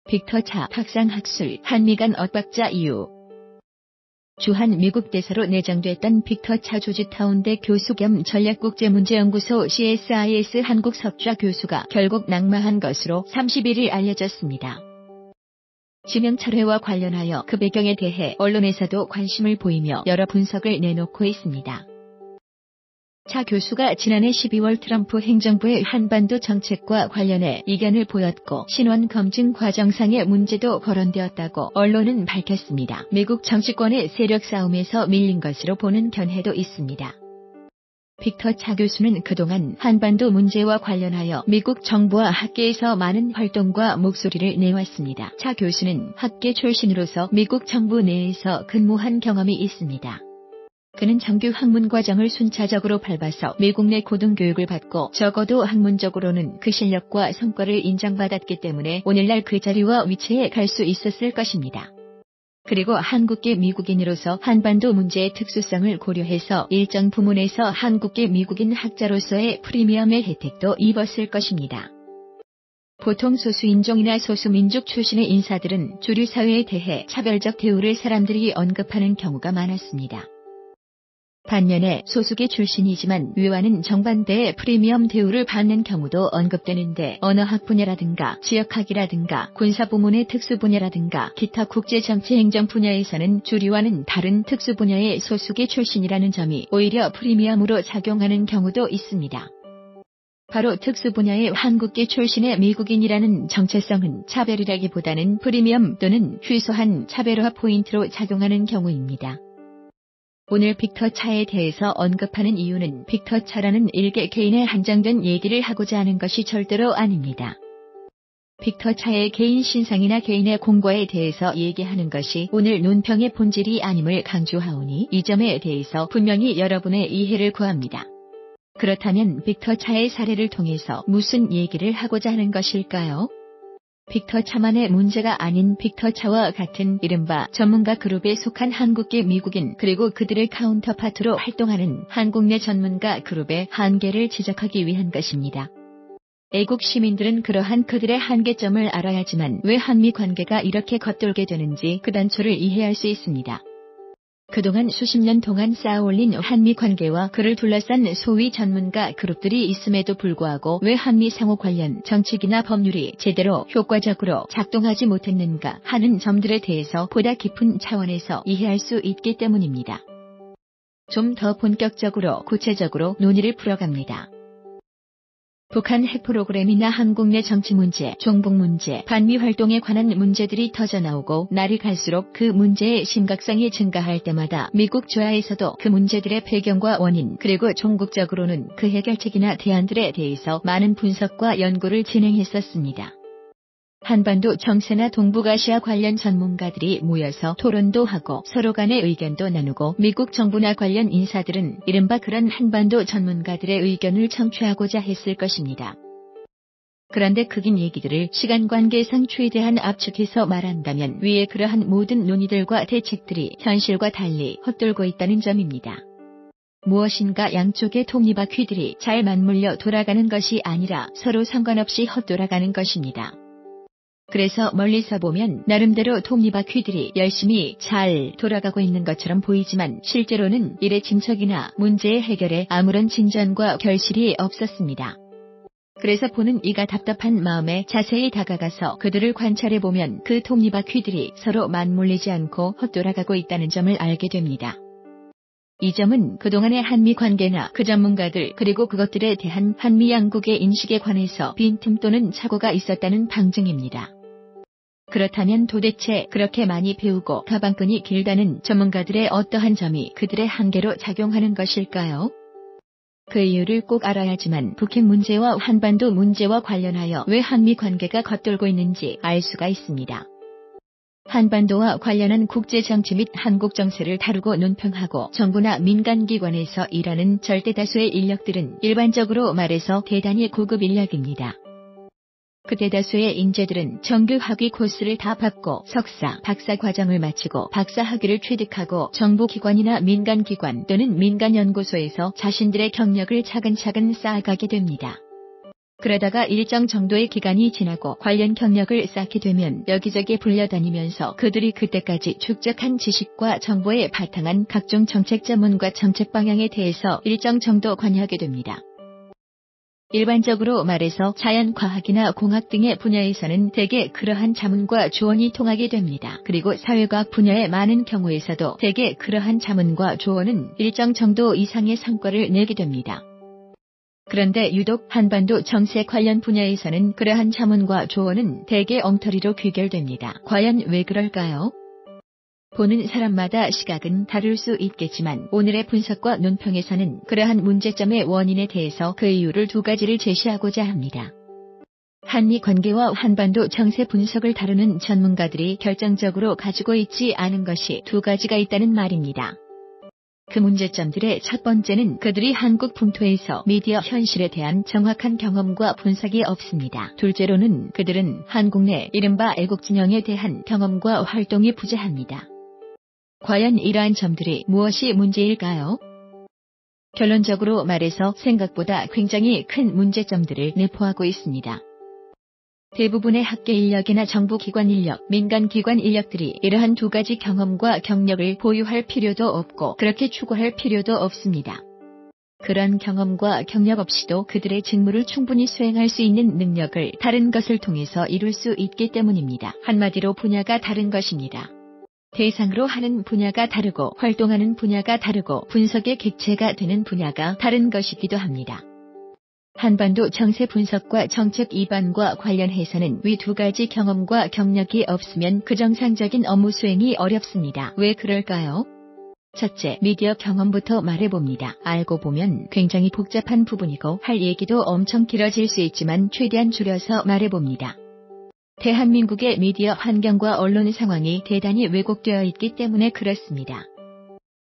빅터 차 탁상학술 한미 간 엇박자 이유. 주한 미국 대사로 내정됐던 빅터 차 조지타운대 교수 겸 전략국제문제연구소 CSIS 한국 석좌 교수가 결국 낙마한 것으로 31일 알려졌습니다. 지명 철회와 관련하여 그 배경에 대해 언론에서도 관심을 보이며 여러 분석을 내놓고 있습니다. 차 교수가 지난해 12월 트럼프 행정부의 한반도 정책과 관련해 이견을 보였고 신원 검증 과정상의 문제도 거론되었다고 언론은 밝혔습니다. 미국 정치권의 세력 싸움에서 밀린 것으로 보는 견해도 있습니다. 빅터 차 교수는 그동안 한반도 문제와 관련하여 미국 정부와 학계에서 많은 활동과 목소리를 내왔습니다. 차 교수는 학계 출신으로서 미국 정부 내에서 근무한 경험이 있습니다. 그는 정규 학문 과정을 순차적으로 밟아서 미국 내 고등교육을 받고 적어도 학문적으로는 그 실력과 성과를 인정받았기 때문에 오늘날 그 자리와 위치에 갈 수 있었을 것입니다. 그리고 한국계 미국인으로서 한반도 문제의 특수성을 고려해서 일정 부문에서 한국계 미국인 학자로서의 프리미엄의 혜택도 입었을 것입니다. 보통 소수인종이나 소수민족 출신의 인사들은 주류 사회에 대해 차별적 대우를 사람들이 언급하는 경우가 많았습니다. 반면에 소수계 출신이지만 위와는 정반대의 프리미엄 대우를 받는 경우도 언급되는데 언어학 분야라든가 지역학이라든가 군사부문의 특수분야라든가 기타 국제정치행정 분야에서는 주류와는 다른 특수분야의 소수계 출신이라는 점이 오히려 프리미엄으로 작용하는 경우도 있습니다. 바로 특수분야의 한국계 출신의 미국인이라는 정체성은 차별이라기보다는 프리미엄 또는 희소한 차별화 포인트로 작용하는 경우입니다. 오늘 빅터 차에 대해서 언급하는 이유는 빅터 차라는 일개 개인의 한정된 얘기를 하고자 하는 것이 절대로 아닙니다. 빅터 차의 개인 신상이나 개인의 공과에 대해서 얘기하는 것이 오늘 논평의 본질이 아님을 강조하오니 이 점에 대해서 분명히 여러분의 이해를 구합니다. 그렇다면 빅터 차의 사례를 통해서 무슨 얘기를 하고자 하는 것일까요? 빅터 차만의 문제가 아닌 빅터 차와 같은 이른바 전문가 그룹에 속한 한국계 미국인 그리고 그들의 카운터파트로 활동하는 한국 내 전문가 그룹의 한계를 지적하기 위한 것입니다. 애국 시민들은 그러한 그들의 한계점을 알아야지만 왜 한미 관계가 이렇게 겉돌게 되는지 그 단초를 이해할 수 있습니다. 그동안 수십 년 동안 쌓아올린 한미 관계와 그를 둘러싼 소위 전문가 그룹들이 있음에도 불구하고 왜 한미 상호 관련 정책이나 법률이 제대로 효과적으로 작동하지 못했는가 하는 점들에 대해서 보다 깊은 차원에서 이해할 수 있기 때문입니다. 좀 더 본격적으로 구체적으로 논의를 풀어갑니다. 북한 핵 프로그램이나 한국 내 정치 문제, 종북 문제, 반미 활동에 관한 문제들이 터져나오고 날이 갈수록 그 문제의 심각성이 증가할 때마다 미국 조야에서도 그 문제들의 배경과 원인 그리고 종국적으로는 그 해결책이나 대안들에 대해서 많은 분석과 연구를 진행했었습니다. 한반도 정세나 동북아시아 관련 전문가들이 모여서 토론도 하고 서로 간의 의견도 나누고 미국 정부나 관련 인사들은 이른바 그런 한반도 전문가들의 의견을 청취하고자 했을 것입니다. 그런데 그 긴 얘기들을 시간 관계상 최대한 압축해서 말한다면 위에 그러한 모든 논의들과 대책들이 현실과 달리 헛돌고 있다는 점입니다. 무엇인가 양쪽의 톱니바퀴들이 잘 맞물려 돌아가는 것이 아니라 서로 상관없이 헛돌아가는 것입니다. 그래서 멀리서 보면 나름대로 톱니바퀴들이 열심히 잘 돌아가고 있는 것처럼 보이지만 실제로는 일의 진척이나 문제의 해결에 아무런 진전과 결실이 없었습니다. 그래서 보는 이가 답답한 마음에 자세히 다가가서 그들을 관찰해보면 그 톱니바퀴들이 서로 맞물리지 않고 헛돌아가고 있다는 점을 알게 됩니다. 이 점은 그동안의 한미 관계나 그 전문가들 그리고 그것들에 대한 한미 양국의 인식에 관해서 빈틈 또는 착오가 있었다는 방증입니다. 그렇다면 도대체 그렇게 많이 배우고 가방끈이 길다는 전문가들의 어떠한 점이 그들의 한계로 작용하는 것일까요? 그 이유를 꼭 알아야지만 북핵 문제와 한반도 문제와 관련하여 왜 한미 관계가 겉돌고 있는지 알 수가 있습니다. 한반도와 관련한 국제정치 및 한국 정세를 다루고 논평하고 정부나 민간기관에서 일하는 절대다수의 인력들은 일반적으로 말해서 대단히 고급 인력입니다. 그 대다수의 인재들은 정규 학위 코스를 다 밟고 석사, 박사 과정을 마치고 박사 학위를 취득하고 정부기관이나 민간기관 또는 민간연구소에서 자신들의 경력을 차근차근 쌓아가게 됩니다. 그러다가 일정 정도의 기간이 지나고 관련 경력을 쌓게 되면 여기저기 불려다니면서 그들이 그때까지 축적한 지식과 정보에 바탕한 각종 정책 자문과 정책 방향에 대해서 일정 정도 관여하게 됩니다. 일반적으로 말해서 자연과학이나 공학 등의 분야에서는 대개 그러한 자문과 조언이 통하게 됩니다. 그리고 사회과학 분야의 많은 경우에서도 대개 그러한 자문과 조언은 일정 정도 이상의 성과를 내게 됩니다. 그런데 유독 한반도 정세 관련 분야에서는 그러한 자문과 조언은 대개 엉터리로 귀결됩니다. 과연 왜 그럴까요? 보는 사람마다 시각은 다를 수 있겠지만 오늘의 분석과 논평에서는 그러한 문제점의 원인에 대해서 그 이유를 두 가지를 제시하고자 합니다. 한미 관계와 한반도 정세 분석을 다루는 전문가들이 결정적으로 가지고 있지 않은 것이 두 가지가 있다는 말입니다. 그 문제점들의 첫 번째는 그들이 한국 본토에서 미디어 현실에 대한 정확한 경험과 분석이 없습니다. 둘째로는 그들은 한국 내 이른바 애국 진영에 대한 경험과 활동이 부재합니다. 과연 이러한 점들이 무엇이 문제일까요? 결론적으로 말해서 생각보다 굉장히 큰 문제점들을 내포하고 있습니다. 대부분의 학계 인력이나 정부기관 인력, 민간기관 인력들이 이러한 두 가지 경험과 경력을 보유할 필요도 없고 그렇게 추구할 필요도 없습니다. 그런 경험과 경력 없이도 그들의 직무를 충분히 수행할 수 있는 능력을 다른 것을 통해서 이룰 수 있기 때문입니다. 한마디로 분야가 다른 것입니다. 대상으로 하는 분야가 다르고 활동하는 분야가 다르고 분석의 객체가 되는 분야가 다른 것이기도 합니다. 한반도 정세 분석과 정책 입안과 관련해서는 위 두 가지 경험과 경력이 없으면 그 정상적인 업무 수행이 어렵습니다. 왜 그럴까요? 첫째, 미디어 경험부터 말해봅니다. 알고 보면 굉장히 복잡한 부분이고 할 얘기도 엄청 길어질 수 있지만 최대한 줄여서 말해봅니다. 대한민국의 미디어 환경과 언론 상황이 대단히 왜곡되어 있기 때문에 그렇습니다.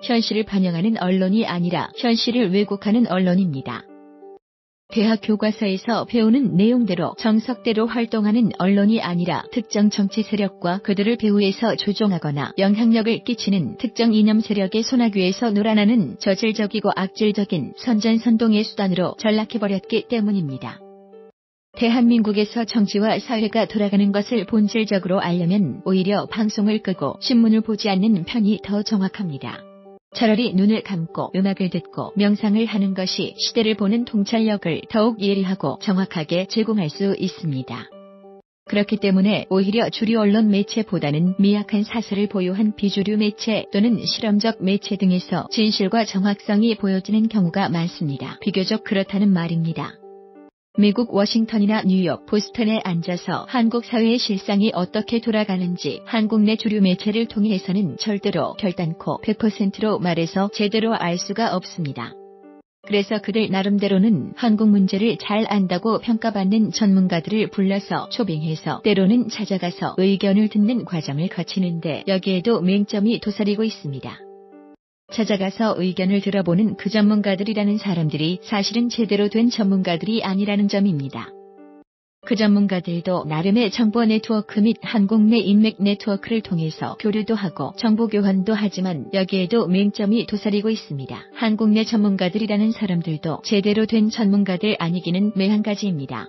현실을 반영하는 언론이 아니라 현실을 왜곡하는 언론입니다. 대학 교과서에서 배우는 내용대로 정석대로 활동하는 언론이 아니라 특정 정치 세력과 그들을 배후에서 조종하거나 영향력을 끼치는 특정 이념 세력의 손아귀에서 놀아나는 저질적이고 악질적인 선전선동의 수단으로 전락해버렸기 때문입니다. 대한민국에서 정치와 사회가 돌아가는 것을 본질적으로 알려면 오히려 방송을 끄고 신문을 보지 않는 편이 더 정확합니다. 차라리 눈을 감고 음악을 듣고 명상을 하는 것이 시대를 보는 통찰력을 더욱 예리하고 정확하게 제공할 수 있습니다. 그렇기 때문에 오히려 주류 언론 매체보다는 미약한 사설을 보유한 비주류 매체 또는 실험적 매체 등에서 진실과 정확성이 보여지는 경우가 많습니다. 비교적 그렇다는 말입니다. 미국 워싱턴이나 뉴욕, 보스턴에 앉아서 한국 사회의 실상이 어떻게 돌아가는지 한국 내 주류 매체를 통해서는 절대로 결단코 100%로 말해서 제대로 알 수가 없습니다. 그래서 그들 나름대로는 한국 문제를 잘 안다고 평가받는 전문가들을 불러서 초빙해서 때로는 찾아가서 의견을 듣는 과정을 거치는데 여기에도 맹점이 도사리고 있습니다. 찾아가서 의견을 들어보는 그 전문가들이라는 사람들이 사실은 제대로 된 전문가들이 아니라는 점입니다. 그 전문가들도 나름의 정보 네트워크 및 한국 내 인맥 네트워크를 통해서 교류도 하고 정보 교환도 하지만 여기에도 맹점이 도사리고 있습니다. 한국 내 전문가들이라는 사람들도 제대로 된 전문가들 아니기는 매한가지입니다.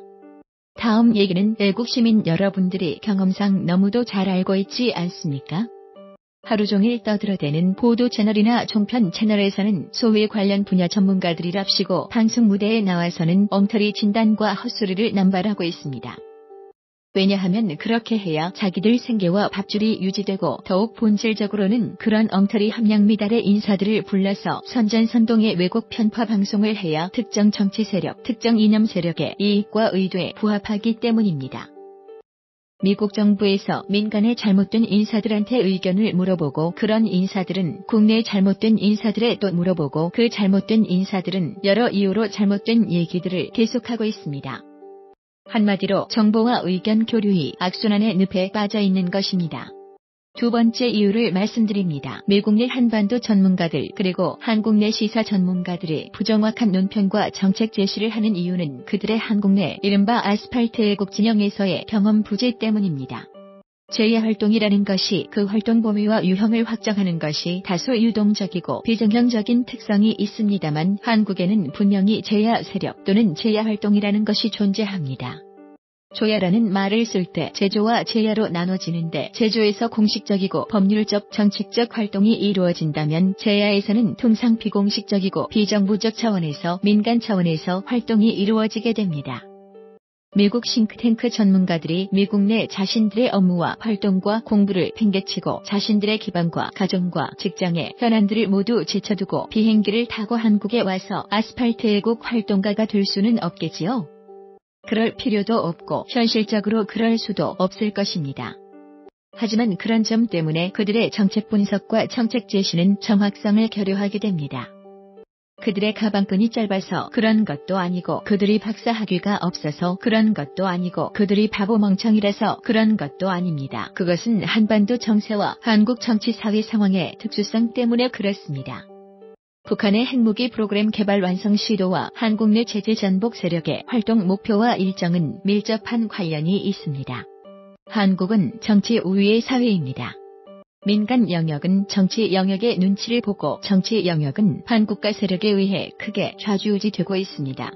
다음 얘기는 애국 시민 여러분들이 경험상 너무도 잘 알고 있지 않습니까? 하루 종일 떠들어대는 보도 채널이나 종편 채널에서는 소위 관련 분야 전문가들이랍시고 방송 무대에 나와서는 엉터리 진단과 헛소리를 남발하고 있습니다. 왜냐하면 그렇게 해야 자기들 생계와 밥줄이 유지되고 더욱 본질적으로는 그런 엉터리 함량 미달의 인사들을 불러서 선전선동의 왜곡 편파 방송을 해야 특정 정치 세력, 특정 이념 세력의 이익과 의도에 부합하기 때문입니다. 미국 정부에서 민간의 잘못된 인사들한테 의견을 물어보고 그런 인사들은 국내의 잘못된 인사들에 또 물어보고 그 잘못된 인사들은 여러 이유로 잘못된 얘기들을 계속하고 있습니다. 한마디로 정보와 의견 교류이 악순환의 늪에 빠져 있는 것입니다. 두 번째 이유를 말씀드립니다. 미국 내 한반도 전문가들 그리고 한국 내 시사 전문가들이 부정확한 논평과 정책 제시를 하는 이유는 그들의 한국 내 이른바 아스팔트 애국 진영에서의 경험 부재 때문입니다. 재야활동이라는 것이 그 활동 범위와 유형을 확정하는 것이 다소 유동적이고 비정형적인 특성이 있습니다만 한국에는 분명히 재야 세력 또는 재야활동이라는 것이 존재합니다. 조야라는 말을 쓸 때 제조와 재야로 나눠지는데 제조에서 공식적이고 법률적 정책적 활동이 이루어진다면 재야에서는 통상 비공식적이고 비정부적 차원에서 민간 차원에서 활동이 이루어지게 됩니다. 미국 싱크탱크 전문가들이 미국 내 자신들의 업무와 활동과 공부를 팽개치고 자신들의 기반과 가정과 직장의 현안들을 모두 제쳐두고 비행기를 타고 한국에 와서 아스팔트 애국 활동가가 될 수는 없겠지요. 그럴 필요도 없고 현실적으로 그럴 수도 없을 것입니다. 하지만 그런 점 때문에 그들의 정책 분석과 정책 제시는 정확성을 결여하게 됩니다. 그들의 가방끈이 짧아서 그런 것도 아니고 그들이 박사 학위가 없어서 그런 것도 아니고 그들이 바보 멍청이라서 그런 것도 아닙니다. 그것은 한반도 정세와 한국 정치 사회 상황의 특수성 때문에 그렇습니다. 북한의 핵무기 프로그램 개발 완성 시도와 한국 내 체제 전복 세력의 활동 목표와 일정은 밀접한 관련이 있습니다. 한국은 정치 우위의 사회입니다. 민간 영역은 정치 영역의 눈치를 보고 정치 영역은 반국가 세력에 의해 크게 좌지우지되고 있습니다.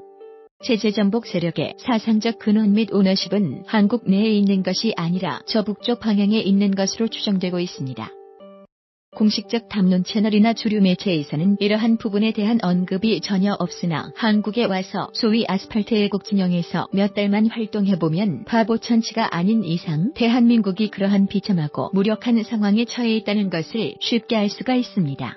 체제 전복 세력의 사상적 근원 및 오너십은 한국 내에 있는 것이 아니라 저 북쪽 방향에 있는 것으로 추정되고 있습니다. 공식적 담론 채널이나 주류 매체에서는 이러한 부분에 대한 언급이 전혀 없으나 한국에 와서 소위 아스팔트 애국 진영에서 몇 달만 활동해보면 바보천치가 아닌 이상 대한민국이 그러한 비참하고 무력한 상황에 처해 있다는 것을 쉽게 알 수가 있습니다.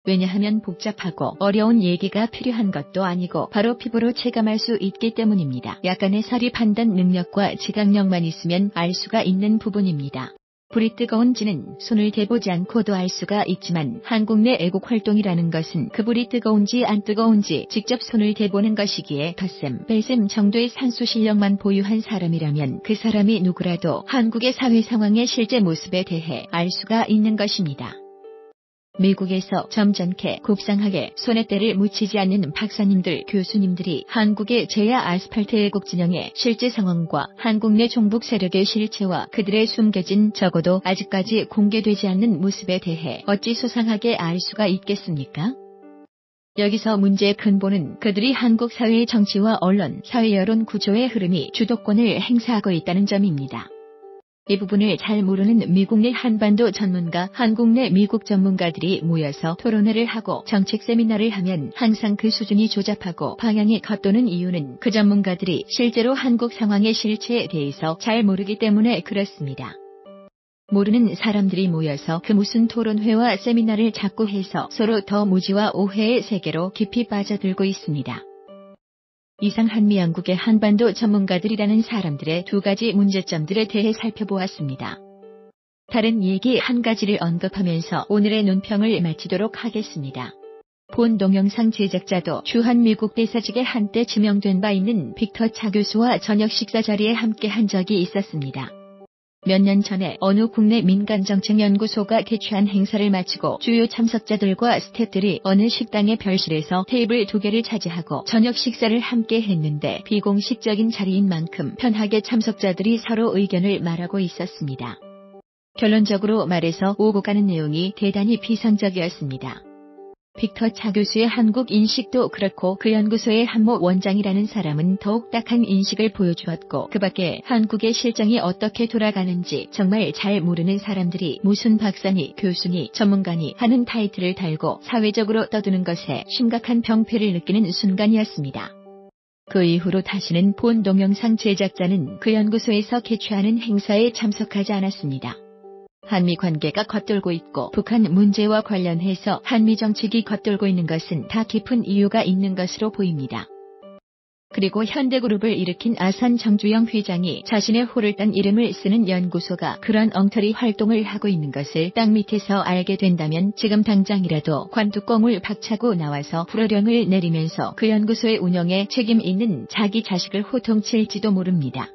왜냐하면 복잡하고 어려운 얘기가 필요한 것도 아니고 바로 피부로 체감할 수 있기 때문입니다. 약간의 사리 판단 능력과 지각력만 있으면 알 수가 있는 부분입니다. 불이 뜨거운지는 손을 대보지 않고도 알 수가 있지만 한국 내 애국 활동이라는 것은 그 불이 뜨거운지 안 뜨거운지 직접 손을 대보는 것이기에 덧셈, 뺄셈 정도의 산수 실력만 보유한 사람이라면 그 사람이 누구라도 한국의 사회 상황의 실제 모습에 대해 알 수가 있는 것입니다. 미국에서 점잖게 곱상하게 손에 때를 묻히지 않는 박사님들, 교수님들이 한국의 재야 아스팔트 애국 진영의 실제 상황과 한국 내 종북 세력의 실체와 그들의 숨겨진 적어도 아직까지 공개되지 않는 모습에 대해 어찌 소상하게 알 수가 있겠습니까? 여기서 문제의 근본은 그들이 한국 사회의 정치와 언론, 사회 여론 구조의 흐름이 주도권을 행사하고 있다는 점입니다. 이 부분을 잘 모르는 미국 내 한반도 전문가, 한국 내 미국 전문가들이 모여서 토론회를 하고 정책 세미나를 하면 항상 그 수준이 조잡하고 방향이 겉도는 이유는 그 전문가들이 실제로 한국 상황의 실체에 대해서 잘 모르기 때문에 그렇습니다. 모르는 사람들이 모여서 그 무슨 토론회와 세미나를 자꾸 해서 서로 더 무지와 오해의 세계로 깊이 빠져들고 있습니다. 이상 한미양국의 한반도 전문가들이라는 사람들의 두 가지 문제점들에 대해 살펴보았습니다. 다른 얘기 한 가지를 언급하면서 오늘의 논평을 마치도록 하겠습니다. 본 동영상 제작자도 주한미국 대사직에 한때 지명된 바 있는 빅터 차 교수와 저녁 식사 자리에 함께 한 적이 있었습니다. 몇 년 전에 어느 국내 민간정책연구소가 개최한 행사를 마치고 주요 참석자들과 스태프들이 어느 식당의 별실에서 테이블 2개를 차지하고 저녁 식사를 함께 했는데 비공식적인 자리인 만큼 편하게 참석자들이 서로 의견을 말하고 있었습니다. 결론적으로 말해서 오고 가는 내용이 대단히 비상적이었습니다. 빅터 차 교수의 한국 인식도 그렇고 그 연구소의 한모 원장이라는 사람은 더욱 딱한 인식을 보여주었고 그 밖에 한국의 실정이 어떻게 돌아가는지 정말 잘 모르는 사람들이 무슨 박사니 교수니 전문가니 하는 타이틀을 달고 사회적으로 떠드는 것에 심각한 병폐를 느끼는 순간이었습니다. 그 이후로 다시는 본 동영상 제작자는 그 연구소에서 개최하는 행사에 참석하지 않았습니다. 한미 관계가 겉돌고 있고 북한 문제와 관련해서 한미 정책이 겉돌고 있는 것은 다 깊은 이유가 있는 것으로 보입니다. 그리고 현대그룹을 일으킨 아산 정주영 회장이 자신의 호를 딴 이름을 쓰는 연구소가 그런 엉터리 활동을 하고 있는 것을 땅 밑에서 알게 된다면 지금 당장이라도 관뚜껑을 박차고 나와서 불호령을 내리면서 그 연구소의 운영에 책임 있는 자기 자식을 호통칠지도 모릅니다.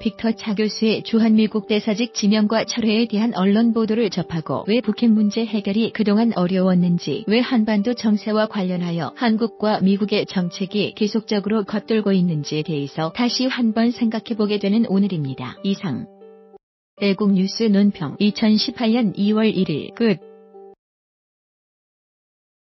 빅터 차 교수의 주한미국 대사직 지명과 철회에 대한 언론 보도를 접하고 왜 북핵 문제 해결이 그동안 어려웠는지, 왜 한반도 정세와 관련하여 한국과 미국의 정책이 계속적으로 겉돌고 있는지에 대해서 다시 한번 생각해보게 되는 오늘입니다. 이상 애국뉴스 논평 2018년 2월 1일 끝.